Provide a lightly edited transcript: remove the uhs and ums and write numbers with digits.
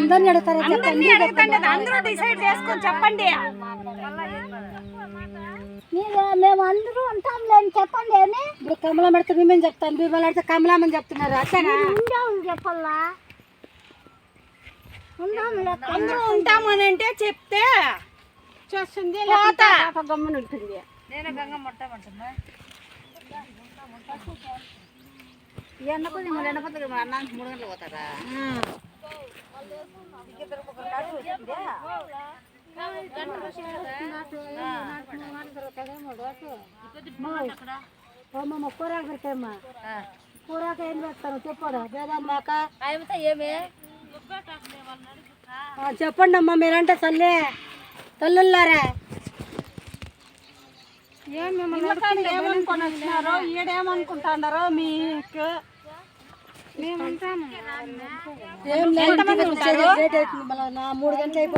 అందరిని అడుగుతారా అందరినీ అడుగుతాండి, అందరూ డిసైడ్ చేసుకొని చెప్పండి. మేము అందరూ ఉంటాం లేని చెప్పండి అని. ఇప్పుడు కమలం పెడితే మేమేం చెప్తాను, భీమలు పెడితే కమలామని చెప్తున్నారు. అట్లనా చెప్పాలా? అందరూ ఉంటామని అంటే చెప్తే చేస్తుంది, గమ్మున ఉంటుంది. నేను గంగ మొట్టమంటున్నా ఎండకు అన్నానికి 3 గంటలు పోతారా? కూరాకు పెడతాయమ్మా. కూరాకు ఏం పెడతాను చెప్పాడు బేదమ్మాక చెప్పండి అమ్మా. మీరంటే తల్లి తల్లులారా ఏమనుకొని వచ్చినారో ఈడేమనుకుంటాడారో మీకు ఏం లేదు. 3 గంటలు అయిపోతుంది.